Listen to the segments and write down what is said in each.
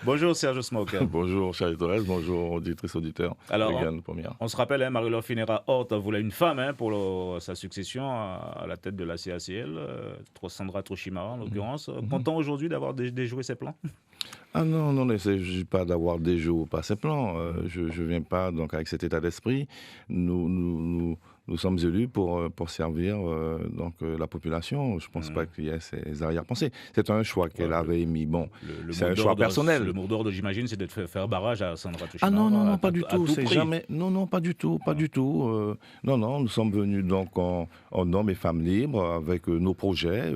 Bonjour Serge Smoker. Bonjour Charles-Torres, bonjour auditrices, auditeurs. Alors, on se rappelle, Marie-Laure Phinera-Hort voulait une femme pour sa succession à la tête de la CACL, Sandra Trochimara en l'occurrence. Content aujourd'hui d'avoir déjoué ses plans? Ah non, il ne s'agit pas d'avoir déjoué pas ses plans. Je ne viens pas donc avec cet état d'esprit. Nous sommes élus pour servir la population. Je ne pense pas qu'il y ait ces arrière-pensées. C'est un choix qu'elle avait émis. Bon, c'est un choix personnel. Le mot d'ordre, j'imagine, c'est de faire barrage à Sandra Trochimara. Ah non, pas du tout. C'est jamais. Non, pas du tout. Non, nous sommes venus donc en hommes et femmes libres avec nos projets.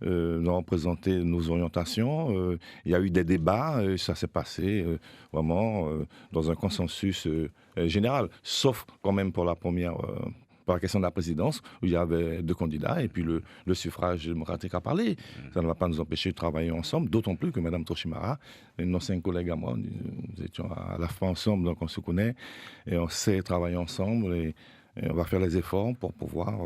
Nous avons présenté nos orientations. Il y a eu des débats. Ça s'est passé vraiment dans un consensus général, sauf quand même pour la question de la présidence, où il y avait 2 candidats, et puis le suffrage démocratique a parlé. Ça ne va pas nous empêcher de travailler ensemble, d'autant plus que Mme Trochimara, une ancienne collègue à moi, nous étions à la fin ensemble, donc on se connaît, et on sait travailler ensemble, et on va faire les efforts pour pouvoir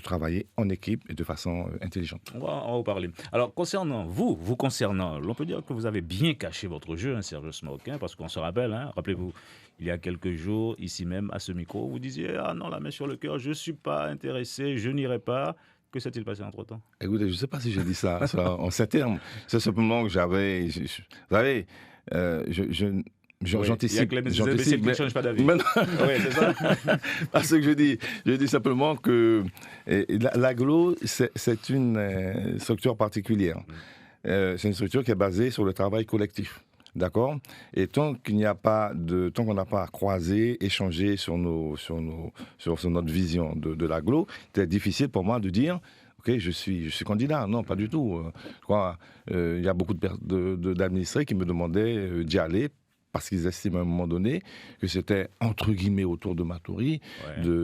travailler en équipe et de façon intelligente. On va en parler. Alors, concernant vous concernant, on peut dire que vous avez bien caché votre jeu, Serge Smoker, parce qu'on se rappelle, rappelez-vous, il y a quelques jours, ici même, à ce micro, vous disiez « Ah non, la main sur le cœur, je ne suis pas intéressé, je n'irai pas ». Que s'est-il passé entre-temps? Écoutez, je ne sais pas si j'ai dit ça en ces termes. C'est simplement que j'avais... Vous savez, j'anticipe. Il y a que les imbéciles qui ne changent pas d'avis. Oui, c'est ça. Parce que je dis simplement que l'aglo, c'est une structure particulière. C'est une structure qui est basée sur le travail collectif. D'accord? Et tant qu'on n'a pas croisé, échangé sur notre vision de l'aglo, c'est difficile pour moi de dire ok, je suis candidat. Non, pas du tout. Je crois il y a beaucoup d'administrés qui me demandaient d'y aller parce qu'ils estiment à un moment donné que c'était entre guillemets autour de Matoury d'aller à la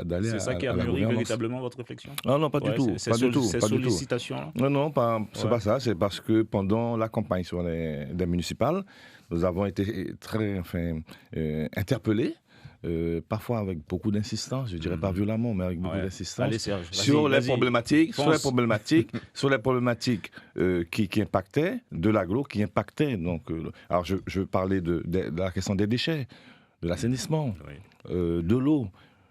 gouvernance. C'est ça qui a mûri véritablement votre réflexion? Non, pas du tout. Ces sollicitations? Non, c'est pas ça. C'est parce que pendant la campagne sur des municipales, nous avons été très interpellés. Parfois avec beaucoup d'insistance, je dirais pas violemment, mais avec beaucoup d'insistance. Allez, Serge, sur les problématiques qui impactaient de l'aglo, qui impactaient. Donc, alors je parlais de la question des déchets, de l'assainissement, de l'eau.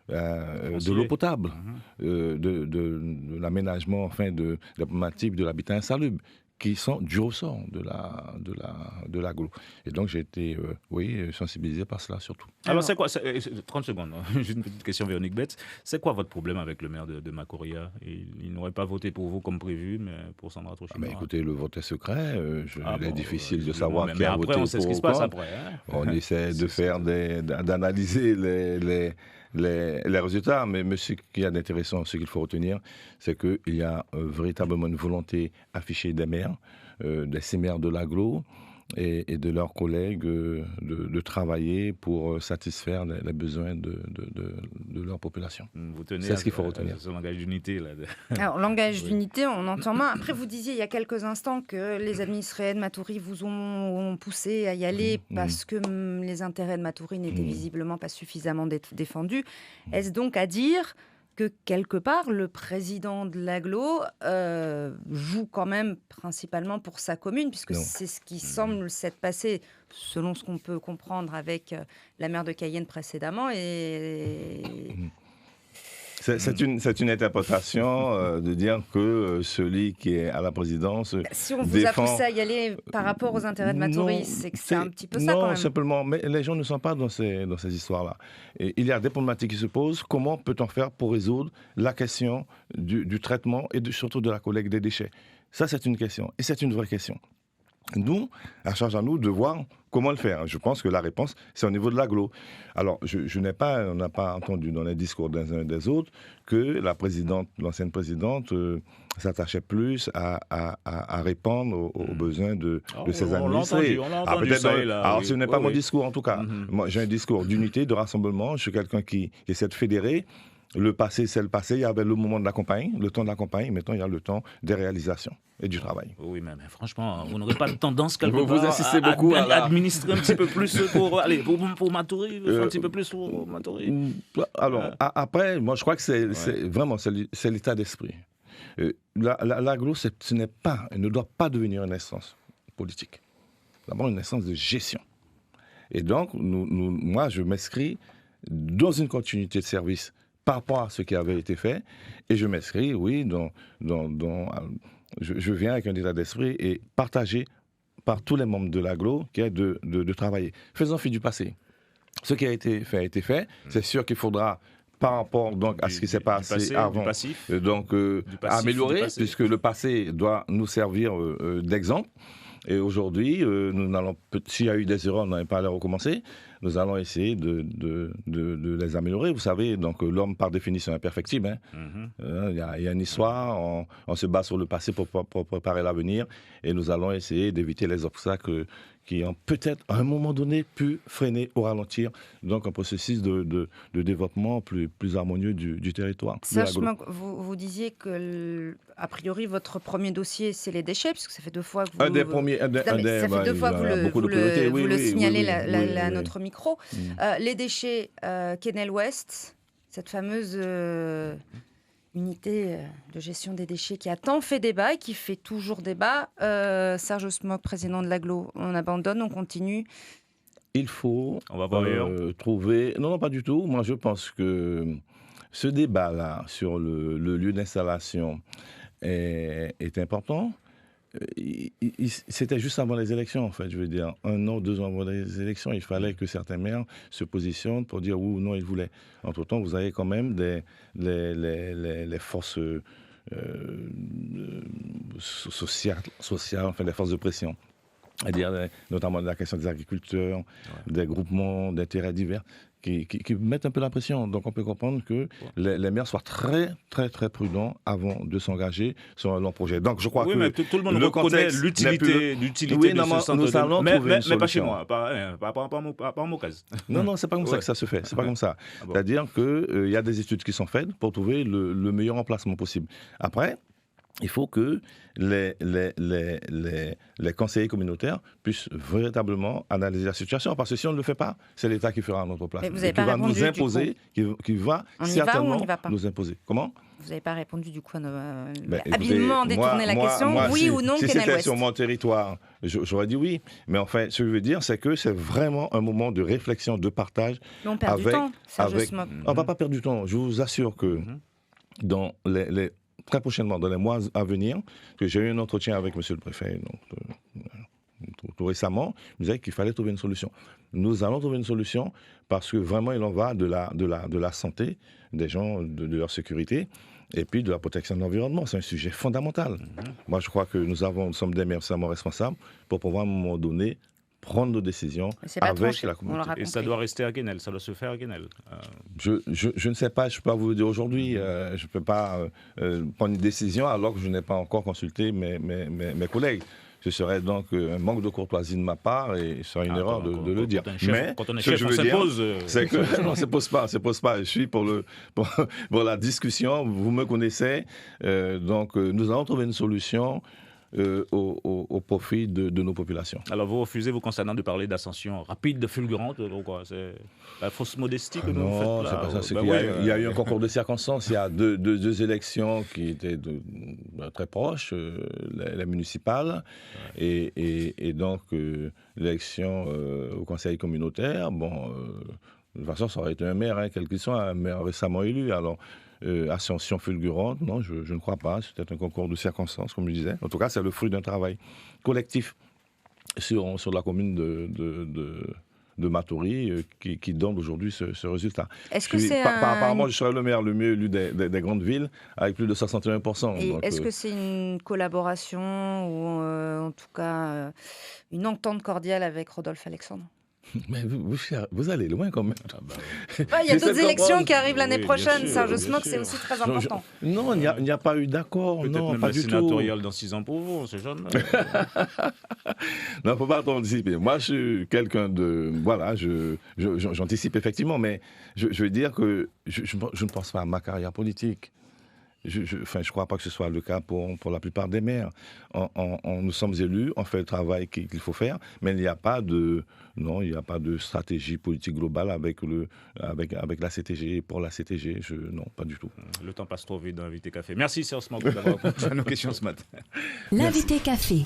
De l'eau potable, de l'aménagement, de la problématique de l'habitat insalubre, qui sont du ressort de l'aglo. Et donc j'ai été sensibilisé par cela surtout. Alors c'est quoi 30 secondes, j'ai une petite question, Véronique Betts. C'est quoi votre problème avec le maire de Macoria? Il n'aurait pas voté pour vous comme prévu, mais pour Sandra Trochimara? Écoutez, le vote est secret. Il est difficile de savoir qui a voté après, on sait ce qui se passe après. On essaie d'analyser les résultats, mais ce qu'il y a d'intéressant, ce qu'il faut retenir, c'est qu'il y a véritablement une volonté affichée des maires, des 6 maires de l'aglo et de leurs collègues de travailler pour satisfaire les besoins de leur population. C'est ce qu'il faut retenir. Ce langage d'unité. Là. Alors, langage d'unité, on entend bien. Après, vous disiez il y a quelques instants que les administrés de Matoury vous ont poussé à y aller parce que les intérêts de Matoury n'étaient visiblement pas suffisamment défendus. Est-ce donc à dire que quelque part, le président de l'aglo joue quand même principalement pour sa commune, puisque c'est ce qui semble s'être passé, selon ce qu'on peut comprendre avec la maire de Cayenne précédemment. C'est une interprétation de dire que celui qui est à la présidence si on vous a poussé à y aller par rapport aux intérêts de Matoury, c'est que c'est un petit peu ça quand même. Non, simplement, mais les gens ne sont pas dans ces histoires-là. Et il y a des problématiques qui se posent. Comment peut-on faire pour résoudre la question du traitement et surtout de la collecte des déchets? Ça, c'est une question. Et c'est une vraie question. Nous, à charge à nous de voir comment le faire. Je pense que la réponse, c'est au niveau de l'aglo. Alors, on n'a pas entendu dans les discours des uns et des autres que l'ancienne présidente, s'attachait plus à répondre aux besoins de ses administrés. On l'a entendu ça et là. Alors, ce n'est pas mon discours, en tout cas. Moi, j'ai un discours d'unité, de rassemblement. Je suis quelqu'un qui essaie de fédérer. Le passé, c'est le passé. Il y avait le moment de la campagne, le temps de la campagne. Maintenant, il y a le temps des réalisations et du travail. Oui, mais franchement, vous n'aurez pas tendance quelque part vous insistez beaucoup à administrer un petit peu plus pour Matoury, un petit peu plus pour Matoury. Alors, après, moi, je crois que c'est l'état d'esprit. L'aglo, ne doit pas devenir une instance politique. d'abord une instance de gestion. Et donc, moi, je m'inscris dans une continuité de service par rapport à ce qui avait été fait, et je m'inscris, oui, je viens avec un état d'esprit et partagé par tous les membres de l'agglo, qui est de travailler. Faisons fi du passé. Ce qui a été fait a été fait. C'est sûr qu'il faudra, par rapport donc, à ce qui s'est passé avant, améliorer, puisque le passé doit nous servir d'exemple. Et aujourd'hui, s'il y a eu des erreurs, on n'en est pas à les recommencer. Nous allons essayer de les améliorer. Vous savez, donc l'homme par définition est perfectible. Il y a une histoire, on se base sur le passé pour préparer l'avenir, et nous allons essayer d'éviter les obstacles qui ont peut-être à un moment donné pu freiner ou ralentir donc un processus de développement plus harmonieux du territoire. Serge Smock, vous disiez que a priori votre premier dossier c'est les déchets, puisque ça fait 2 fois que vous... vous le signalez à notre micro. Les déchets, Kenel Ouest, cette fameuse unité de gestion des déchets qui a tant fait débat et qui fait toujours débat. Serge Smock, président de l'agglo, on abandonne, on continue? Il faut trouver... Non, pas du tout. Moi, je pense que ce débat-là sur le lieu d'installation est important. C'était juste avant les élections, en fait, je veux dire. 1 an, 2 ans avant les élections, il fallait que certains maires se positionnent pour dire oui ou non ils voulaient. Entre-temps, vous avez quand même les forces sociales, enfin les forces de pression. C'est-à-dire notamment la question des agriculteurs, des groupements d'intérêts divers, qui mettent un peu la pression. Donc on peut comprendre que les maires soient très, très, très prudents avant de s'engager sur un long projet. Donc je crois que mais tout le monde reconnaît l'utilité de ce centre. Nous allons trouver une solution. Mais pas chez moi, pas en mon cas. Non, c'est pas comme ça que ça se fait. C'est pas comme ça. C'est-à-dire qu'il y a des études qui sont faites pour trouver le meilleur emplacement possible. Après, il faut que les conseillers communautaires puissent véritablement analyser la situation, parce que si on ne le fait pas, c'est l'État qui fera à notre place. Qui va nous imposer, qui va certainement nous imposer. Comment ? Vous n'avez pas répondu du coup habilement détourné la question. Oui ou non, si Kenel c'était Ouest. sur mon territoire, j'aurais dit oui. Mais en fait, ce que je veux dire, c'est que c'est vraiment un moment de réflexion, de partage. Mais on perd du temps, Serge Smock. On ne va pas perdre du temps. Je vous assure que dans très prochainement, dans les mois à venir, que j'ai eu un entretien avec monsieur le préfet, tout récemment, il me disait qu'il fallait trouver une solution. Nous allons trouver une solution parce que vraiment, il en va de la santé des gens, de leur sécurité, et puis de la protection de l'environnement. C'est un sujet fondamental. Moi, je crois que nous sommes des maires responsables pour pouvoir, à un moment donné, prendre nos décisions avec la communauté. Et ça doit rester à Guénel, ça doit se faire à Guénel. Je ne sais pas, je ne peux pas vous le dire aujourd'hui. Je ne peux pas prendre une décision alors que je n'ai pas encore consulté mes collègues. Ce serait donc un manque de courtoisie de ma part et ce serait une erreur de le dire. Mais quand on est chef, on s'impose. C'est que non, on ne s'impose pas. Je suis pour la discussion. Vous me connaissez. Donc nous allons trouver une solution au profit de nos populations. Alors vous refusez, vous concernant, de parler d'ascension rapide, fulgurante, quoi. C'est la fausse modestie que nous faites là. Non, c'est pas ça. C'est qu'il y a eu un concours de circonstances. Il y a deux élections qui étaient très proches, les municipales, et donc l'élection au conseil communautaire. Bon, de toute façon, ça aurait été un maire, quel qu'il soit, un maire récemment élu. Alors, ascension fulgurante, non, je ne crois pas. C'était un concours de circonstances, comme je disais. En tout cas, c'est le fruit d'un travail collectif sur la commune de Matoury qui donne aujourd'hui ce résultat. Est-ce que apparemment, je serais le maire le mieux élu des grandes villes, avec plus de 61%. Et est-ce que c'est une collaboration ou en tout cas une entente cordiale avec Rodolphe Alexandre ? Mais vous allez loin quand même. Il y a d'autres élections qui arrivent l'année prochaine. Serge Smock, c'est aussi très important. Non, il n'y a pas eu d'accord. Non, pas du tout. Sénatorial dans 6 ans pour vous, c'est jeune. Non, il ne faut pas trop anticiper. Moi, je suis quelqu'un de... Voilà, j'anticipe effectivement, mais je veux dire que je ne pense pas à ma carrière politique. Je ne crois pas que ce soit le cas pour la plupart des maires. Nous sommes élus, on fait le travail qu'il faut faire, mais il n'y a pas de stratégie politique globale avec la CTG, pour la CTG. Non, pas du tout. Le temps passe trop vite dans l'invité café. Merci Serge Smock d'avoir répondu à nos questions ce matin. L'invité café.